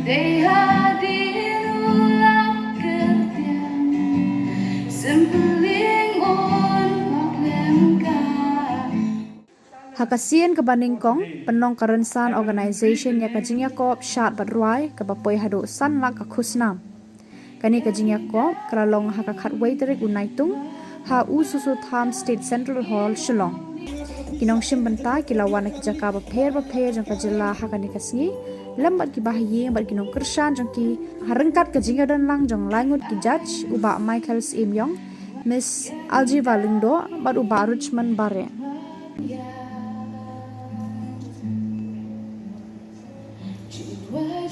They hadir ulang kerja Sempeling on paklemka Hakasian ke Baningkong, penong kerensan organisation ya kajing Yakob syat badruai ke bapoi hadu san lak ke khusnam. Kani kajing Yakob keralong hakakat waiterik unaitung ha ususu tham State Central Hall Shillong. Kinong shimbenta kilawan ki jaka bapher jang kajela hakani kasngi lambat ki bahye bat kinong kersan jang ki harengkat kajing dan lang jang langut ki judge uba Michael Simyong Miss Aljiva Lindo bat uba Richmond Bare. Why